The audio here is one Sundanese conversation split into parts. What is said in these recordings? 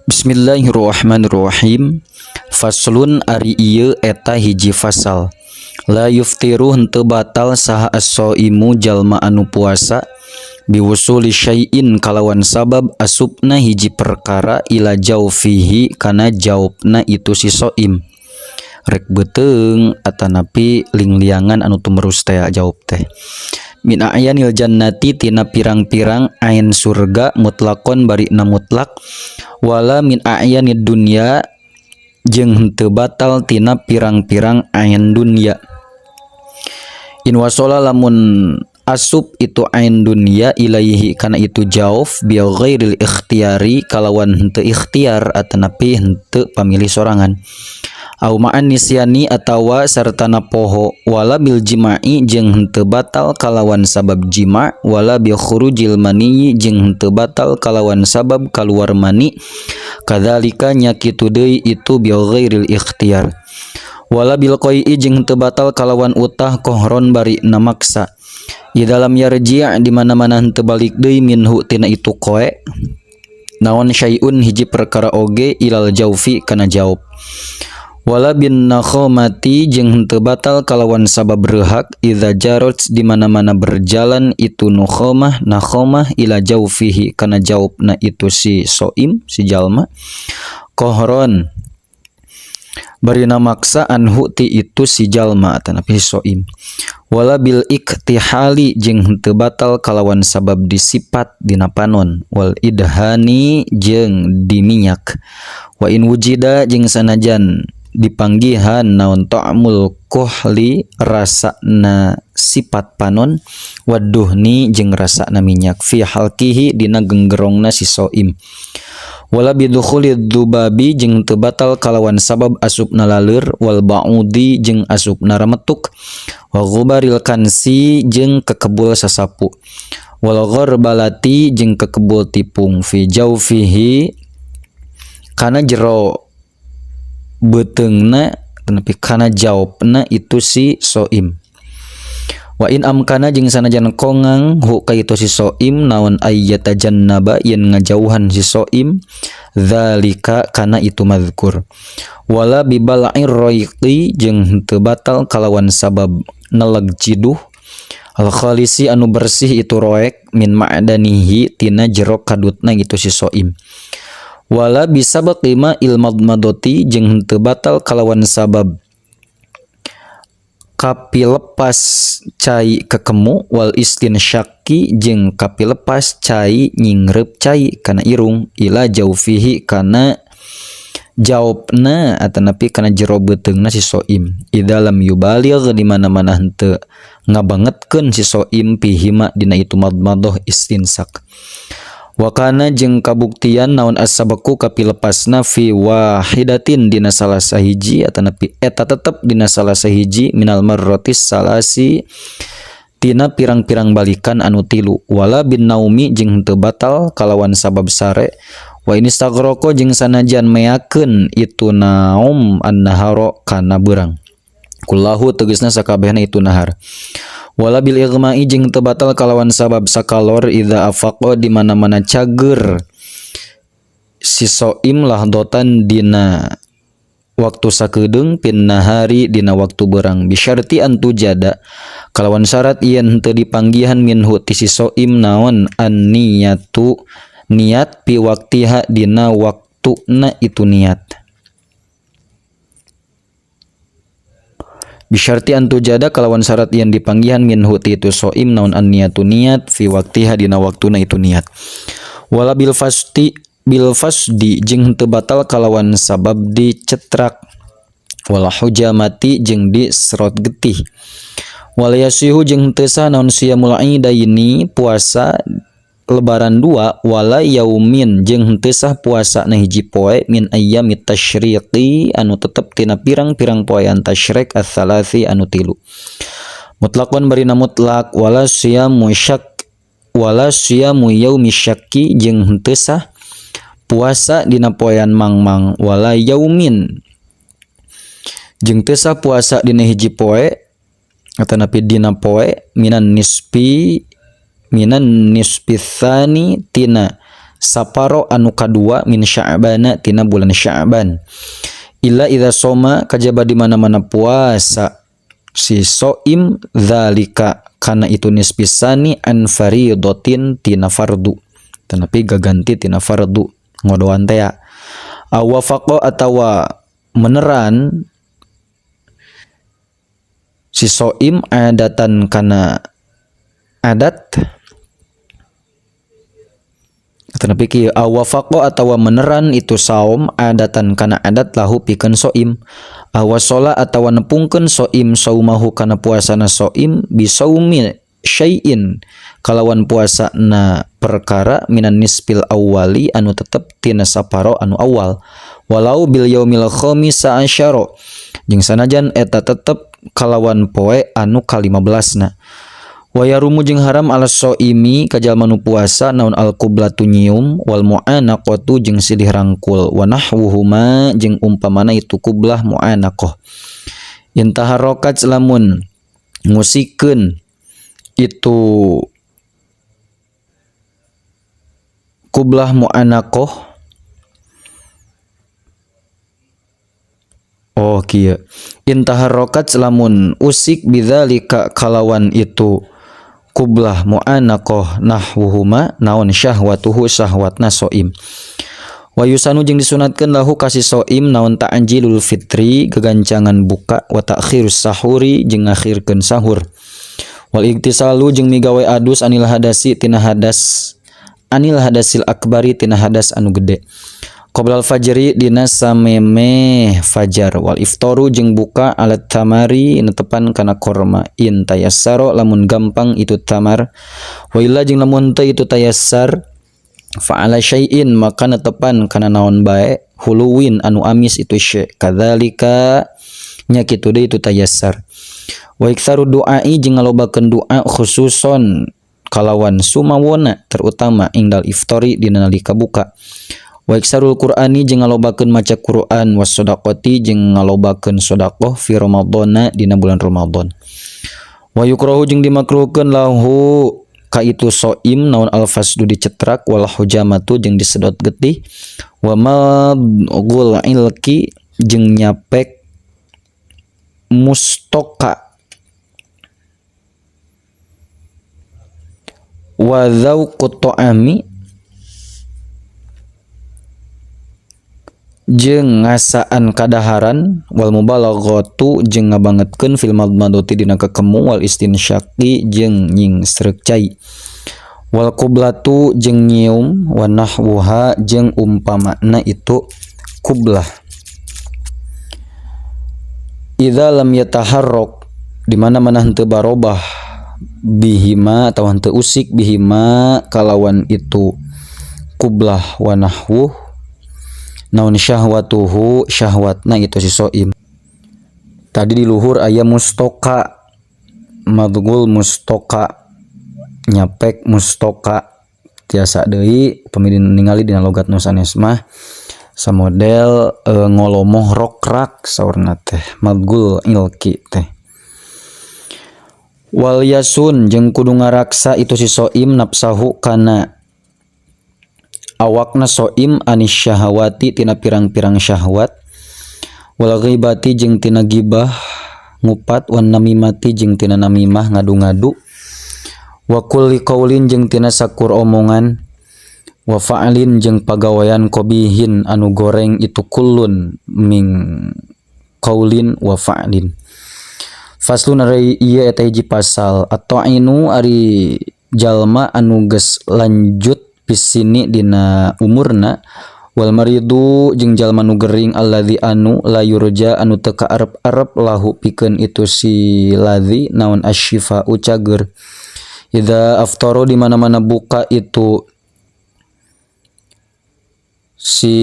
Bismillahirrahmanirrahim. Faslun ari ieu eta hiji fasal. La yuftiru henteu batal saha as-shaimu jalma anu puasa biwusuli syai'in kalawan sabab asupna hiji perkara ila jaufihi kana jaupna itu si shaim. Rek beuteung atanapi lingliangan anu tumerus teh jaup teh. Min a'yanil jannati tina pirang-pirang ain surga mutlakon bari na mutlak wala min a'yanid dunya jeung henteu batal tina pirang-pirang ain dunya. In wasala lamun asup itu ain dunya ilaihi kana itu jauf bi ghairil ikhtiyari kalawan henteu ikhtiar atanapi henteu pamilih sorangan. Au ma'an nisyani atawa sartana poho wala bil jima'i jeung henteu batal kalawan sabab jima' wala bi khurujil mani jeung henteu batal kalawan sabab kaluar mani kadzalika nya kitu deui itu bi ghairil ikhtiyar wala bil qai'i jeung henteu batal kalawan utah kohron bari na maksa di dalam yarji' di mana-mana henteu balik deui minhu tina itu koe naon syai'un hiji perkara oge ilal jaufi kana jaup. Wala bin nakhomati jeung henteu batal kalawan sabab reuhak idza jarot di mana-mana berjalan itu nakhomah ila jaufihi kana jaupna itu si shaim si jalma kohron bari na maksa anhu ti itu si jalma atanapi shaim. Wala bil iktihali jeung henteu batal kalawan sabab disifat dina panon wal idhani jeung diminyak wa in wujida jeung sanajan dipanggihan naon ta'mul kuhli rasana sifat panon waduhni jeung rasana minyak fi halqihi dina genggerongna si shaim. Wala bidukhulid dubabi jeung teu batal kalawan sabab asupna laleur wal ba'udi jeung asupna rametuk wa ghubaril kansi jeung kekebul sasapu wal gharbalati jeung kekebul tipung fi jaufihi kana jero beteungna tapi kana jaupna itu si shaim. Wa in amkana jeung sanajan kongang hu ka itu si shaim naon ayyata jannaba yen ngajauhan si shaim zalika kana itu mazkur. Wala bi bala'ir raiqi jeung henteu batal kalawan sabab neleg jiduh al khalisi anu bersih itu roek min ma'danihi tina jero kadutna gitu si shaim. Wala bisabab lima ilmadmadoti jeung henteu batal kalawan sabab kapilepas cai kekemu wal istinsyaqi jeung kapilepas cai nyingreup cai kana irung ila jaufihi kana jaupna atanapi kana jero beuteungna si shaim idalam yubaligh di mana-mana henteu ngabangetkeun si shaim pihima dina itu madmadah istinsak. Wakana jeung kabuktian naon as-sabaku kapilepasna fi wahidatin dina salah sahiji atanapi eta tetep dina salah sahiji minal marratis salasi tina pirang-pirang balikan anu tilu wala bin naumi jeung henteu batal kalawan sabab sare wa inistagroko jeung sanajan meakeun itu naum an-naharo kana beurang kullahu tegasna sakabehna itu nahar. Wala bil igma'i jeung teu batal kalawan sabab sakalor idza afaqa di mana-mana cager si shaim lahdotan dina waktu sakedeung pin nahari dina waktu beurang bisyarti antu jada kalawan syarat yen henteu dipanggihan minhu ti si shaim naon an niyatu niat pi waktiha dina waktuna itu niat. Bisyarti antu jada kalawan syarat yang dipanggihan minhu ti itu shaim naon an niyatu niat fi waqtiha dina waktuna itu niat. Wala bil fasdi jeung henteu batal kalawan sabab dicetrak wala hujamati jeung diserot getih. Wala yasihu jeung henteu sah naon siyamul aidaini puasa lebaran dua wala yaumin jeung henteu sah puasa na hiji poe min ayyamit tasyriqi anu tetep tina pirang-pirang poean tasyrik ats-tsalasi anu tilu. Mutlaqan barina mutlak wala siyamu yaumi syakki jeung henteu sah puasa dina poean mangmang wala yaumin jeung teu sah puasa dina hiji poe atanapi dina poe minan nisfi tsani tina saparo anu kadua min Sya'bana tina bulan Sya'ban. Illa idza soma kajaba di mana-mana puasa si soim dzalika kana itu nispisani an fariidatin tina fardu. Tanapi gaganti tina fardu ngodoan teh. Awafaqo atawa meneran si soim adatan kana adat. Tanapi kieu awafaqo atawa meneran itu saum adatan kana adat lahu pikeun soim. Awasola atawa nepungkeun soim saumahu kana puasana soim bisaumi syai'in kalawan puasana perkara minan nisfil awwali anu tetep tina saparo anu awal walau bil yaumil khamisa asyara jeung sanajan eta tetep kalawan poe anu ka-15na. Wa yarumu jeung haram ala soimi kajalma nu puasa naon al qiblatu nyium wal mu'anaqatu jeung silih rangkul wa nahwuhuma jeung umpamana itu qiblah mu'anaqah. Intaharokat lamun ngusikeun itu qiblah mu'anaqah. Oh kieu intaharokat lamun usik bidzalika kalawan itu qiblah mu'anaqah nahwuhuma naon syahwatuhu syahwatna soim. Wa yusanu jeung disunatkeun lahu kasih soim naon ta'jilul fitri gegancangan buka wa ta'khirus sahuri jeung ngakhirkeun sahur. Wal iktisalu jeung migawe adus anil hadasi tina hadas anil hadasil akbari tina hadas anu gede. Qoblal fajri dina sameme fajar wal iftaru jeung buka alat tamari netepan kana korma in tayassaro lamun gampang itu tamar wa illa jeung lamun teu itu tayassar fa ala syai'in maka netepan kana naon bae huluwin anu amis itu syai kadzalika nya kitu deui itu tayassar. Wa iktsaru du'ai jeung ngalobakeun doa khususon kalawan sumawona terutama ingdal iftari dina nalika buka. Wa iksarul Qur'ani jeung ngalobakeun maca Qur'an was shadaqati jeung ngalobakeun sedekah fi Ramadana dina bulan Ramadan. Wa yukrahu jeung dimakruhkeun lahu ka itu soim naon al-fasdu dicetrak wal hujamatu jeung disedot getih wa madghul ilki jeung nyapek mustoka wa dzauqut ta'ami jeung ngasaan kadaharan wal mubalaghatu jeung ngabangetkeun fil madmadati dina kakemu wal istinsyaqi jeung nying sreuk cai wal qiblatu jeung nyium wa nahwuha jeung umpamana itu qiblah. Idza lam yataharrak di mana-mana henteu barobah bihima atau henteu usik bihima kalawan itu qiblah wa nahwuh naun syahwatuhu syahwatna itu si soim. Tadi di luhur aya mustoka madghul mustoka nyapek mustoka tiasa deui pamili ningali dina logat nu sanes mah samodel ngolomoh rokrak saurna teh madghul ilki teh. Wal yasun jeung kudu ngaraksa itu si soim nafsahu kana awakna soim anis syahawati tina pirang-pirang syahwat wal ghibati jeung tina gibah ngupat wan namimati jeung tina namimah ngadu-ngadu wa kulli qaulin jeung tina sakur omongan wa fa'alin jeung pagawean qabihin anu goreng itu kullun ming qaulin wa fa'alin. Faslun ari ieu eta hiji pasal atau inu ari jalma anu geus lanjut pisini dina umurna wal maridu jeung jalma nu gering alladzi anu la yurja anu teu kaarep-arep lahu pikeun itu si ladzi naon asyifa cager. Idza aftara di mana-mana buka itu si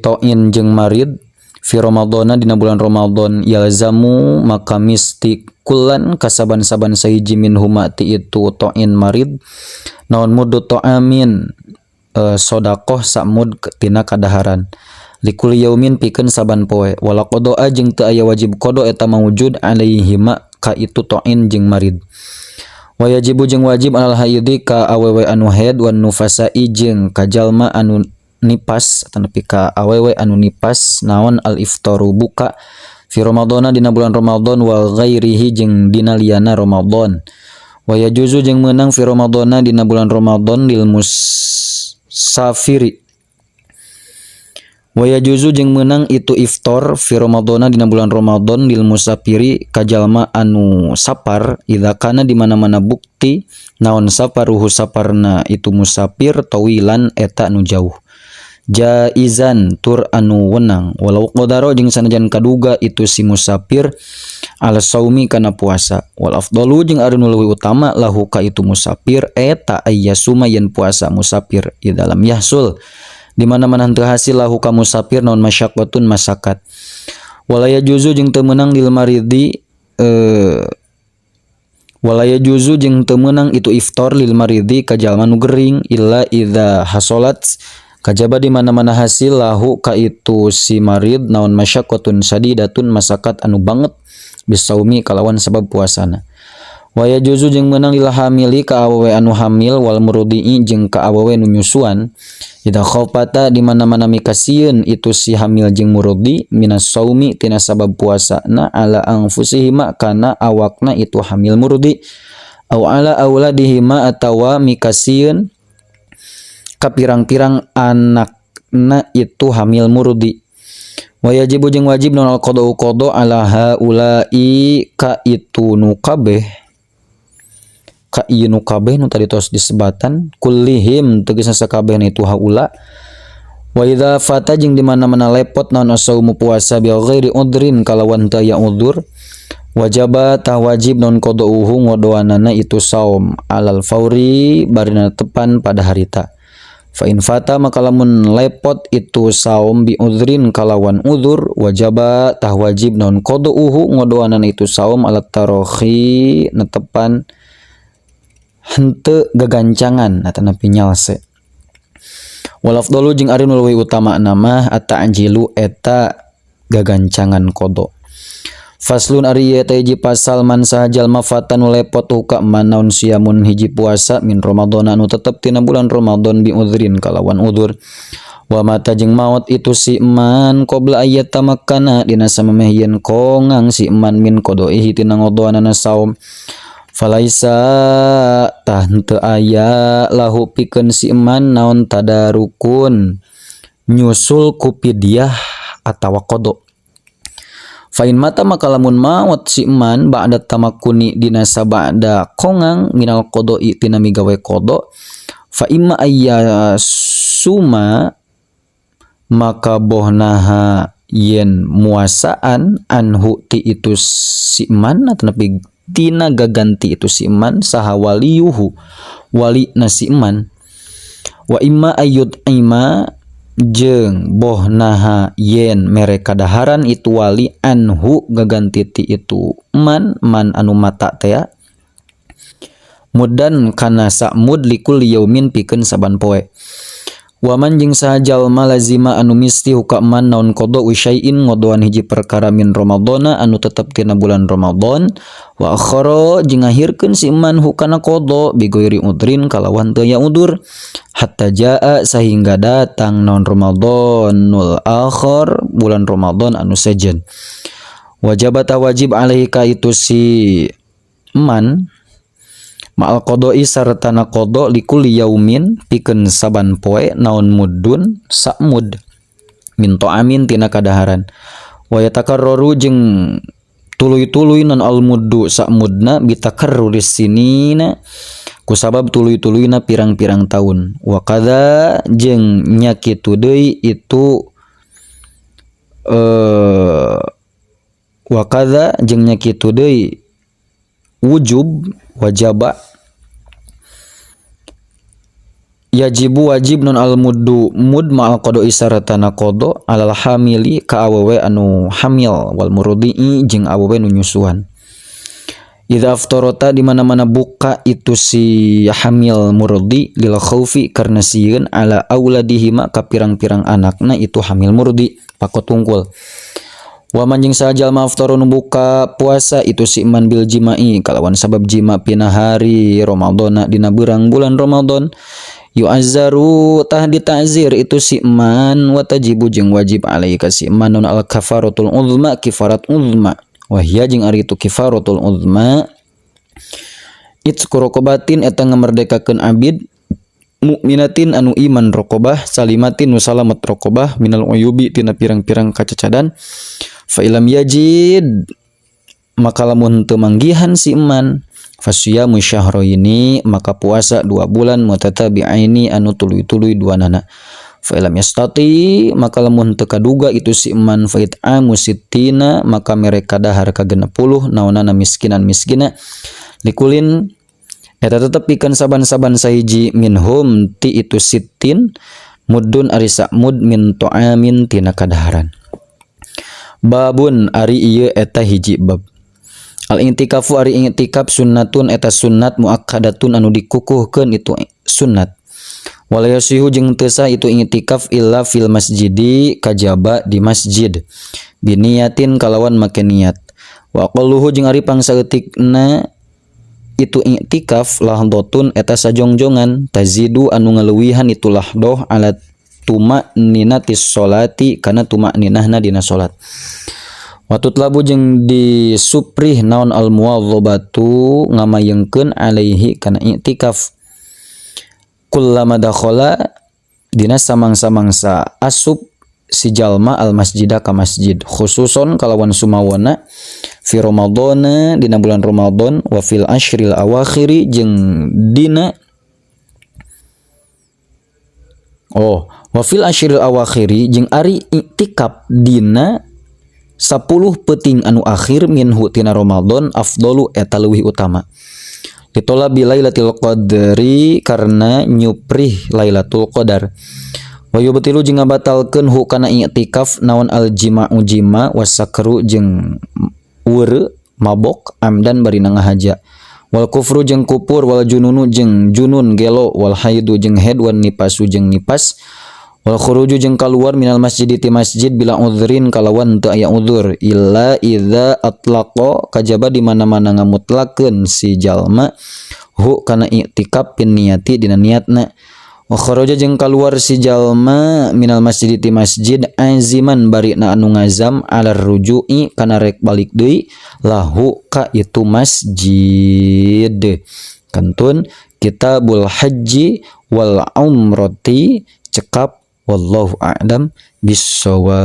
to'in jeung marid fi Ramadana dina bulan Ramadan yalzamu maka misti kullan kasaban-saban sahiji minhuma ti itu to'in marid naon mudu ta'amin sedekah samud tina kadaharan likul yaumin pikeun saban poe wala qada'a jeung teu aya wajib qada eta mawujud alaihima ka itu to'in jeung marid. Wayajibu jeung wajib alal haidi ka awewe anu haid wan nufasai jeung ka jalma anu nipas atau nepi ka awewe anu nipas naon al iftaru buka fi ramadhana dina bulan Ramadan wa ghairihi jeung dina liana Ramadan. Wayajuzu jeung meunang fi ramadhana dina bulan Ramadan lil musafiri. Wayajuzu jeung meunang itu iftar fi ramadhana dina bulan Ramadan lil musafiri ka jalma anu sapar idza kana di mana-mana bukti naon saparuhu saparna itu musafir tawilan eta anu jauh. Jaizan tur anu wenang walau qadaro jeung sanajan kaduga itu si musafir al saumi kana puasa wal afdalu jeung ari nu leuwih utama lahu ka itu musafir eta ayyasuma yen puasa musafir di dalam yahsul di mana-mana henteu hasil lahu ka musafir naon masyaqqatun masakat walaya juzu jeung teu meunang lil maridi walaya juzu jeung teu meunang itu iftar lil maridi ka jalma nu gering illa idza hasolat kajaba di mana-mana hasil lahu ka itu si marid naon masyaqqatun sadidatun masakat anu banget bisaumi kalawan sabab puasana. Waya juzu jeung meunang lil hamili ka awewe anu hamil wal murdi'i jeung ka awewe nu nyusuan idza khafata di mana-mana mikasieun itu si hamil jeung murdi minas saumi tina sabab puasana ala anfusihima kana awakna itu hamil murdi au ala auladihima atawa mikasieun ka pirang-pirang anakna itu hamil murdi. Wayajibu jeung wajib naon al-qada'u qada ala haula'i ka itu nu kabeh ka ieu nu kabeh nu tadi tos disebatan kullihim tegasna sakabehna itu haula. Wa idza fata jeung di mana-mana lepot naon asaumu puasa bi ghairi udrin kalawan teu aya udzur wajaba tah wajib naon qada'uhu ngodoanana itu saum alal fauri barina tepan pada harita. Fa in fata maka lamun lepot itu saum bi udrin kalawan udzur wajaba tah wajib naon qada'uhu ngodoanana itu saum alat tarohi netepan henteu gagancangan atana pinyalse. Wal afdalu jeung ari nu leuwih utama nama at-ta'jilu eta gagancangan qada. Faslun ari eta hiji pasal man sahajal mafatan lepot huka manaun siamun hiji puasa min Ramadan anu tetep tina bulan Ramadan bi udzrin kalawan udzur. Wa mata jeung maot itu si man qabla ayat tamakkana dina samemeh yen kongang si man min qadaihi tina ngodoanana saum. Falaisa tah henteu aya lahu pikeun si eman naon tadarukun nyusul ku pidyah atawa qada. Fa in mata maka lamun maot si eman ba'da tamakkuni dina sabada kongang minal qada'i tina migawe qada fa imma ayya suma maka bohnaha yen muasaan anhu ti itu si eman atau nepi tina gaganti itu si eman saha waliyuhu wali na si eman wa imma ayyud ima jeung bohnaha yen mere kadaharan itu wali anhu gaganti ti itu eman man anu mata teh mudan kana sa'mud likul yaumin pikeun saban poe. Waman jeung sajalma lazima anu misti huka man naon qada syai'in ngodoan hiji perkara min Ramadana anu tetep tina bulan Ramadan wa akhara jeung ngahirkeun si man hukana qada bi ghairi udrin kalawan teu aya udur hatta jaa sahingga datang naon Ramadanul akhir bulan Ramadan anu sejen. Wajibata wajib alaihi ka itu si man ma'al qada'i sartana qada likulli yaumin pikeun saban poe naon muddun sa'mud min ta'amin tina kadaharan wa yatakarraru jeung tuluy-tuluy non al muddu sa'mudna bitakarruris sinina ku sabab tuluy-tuluyna pirang-pirang taun wa kadza jeung nya kitu deui itu wa kadza jeung nya kitu deui wujub wajaba yajibu wajib non al muddu mud ma'al qada'i saratana qada alal hamili ka awewe anu hamil wal murdi'i jeung awewe nu nyusuan. Idza aftarata di mana-mana buka itu si hamil murdi lil khaufi karena sieun ala auladihima ka pirang-pirang anakna itu hamil murdi pakot tungkul. Wa manjing sajal maftaru nu buka puasa itu si iman bil jima'i kalawan sabab jima pina hari Ramadan dina beurang bulan Ramadan yu'azzaru tah ditazir itu si iman wa tajibu jeung wajib alai ka si iman non al kafaratul uzma kifarat uzma wa hiya jeung ari itu kifaratul uzma itsqu raqabatin eta ngamerdekakeun abid mukminatin anu iman raqabah salimatin nu salamet raqabah minal uyubi tina pirang-pirang kacacadan fa ilam yajid maka lamun teu manggihan si iman fasyamu syahraini maka puasa 2 bulan mutatabi'aini anu tuluy-tuluy duanana fa ilam yastati maka lamun teu kaduga itu si iman fa it'amu sittina maka mereka dahar ka 60 naonana miskinan-miskina likulin eta tetep pikeun saban-saban sahiji minhum ti itu sittin muddun ari mud min ta'amin tina kadaharan. Babun ari ieu eta hiji bab. Al i'tikafu ari i'tikaf sunnatun eta sunnat muakkadatun anu dikukuhkeun itu sunnat. Wala yasihu jeung teu sah itu i'tikaf illa fil masjidi kajaba di masjid. Biniyatin kalawan make niat. Wa qalluhu jeung ari pangsaeutikna itu i'tikaf lahdotun eta sajongjongan tazidu anu ngaleuwihan itu lahdoh ala tuma'ninatis sholati kana tuma'ninahna dina salat. Watut labu jeung disuprih naon al muwadhabatu ngamayengkeun alaihi kana i'tikaf kullama dakhala dina samangsa-mangsa asup si jalma al masjidah ka masjid khususon kalawan sumawana fi Ramadan dina bulan Ramadan wa fil ashril awakhiri jeung dina wa fil ashril awakhiri jeung ari i'tikaf dina 10 peuting anu akhir minhu tina Ramadan afdalu eta leuwih utama. Ditolabi Lailatul Qadri karena nyuprih Lailatul Qadar. Wa yubtilu jeung ngabatalkeun hu kana i'tikaf naon al jima'u jima wasakru jeung weureu mabok amdan bari ngahaja. Wal kufru jeung kupur wal jununu jeung junun gelo wal haidu jeung haid wan nipasu jeung nipas wal khuruju jeung kaluar minal masjid ti masjid bila udhrin kalawan teu aya udhur illa idza atlaqa kajaba di mana-mana ngamutlakeun si jalma hu kana i'tikaf pin niyati dina niatna wa kharaja jeung kaluar si jalma minal masjid ti masjid aziman barina anu ngazam alar ruju'i kana rek balik deui lahu ka itu masjid. Kantun Kitabul Haji wal Umrati cekap wallahu a'lam bissawab.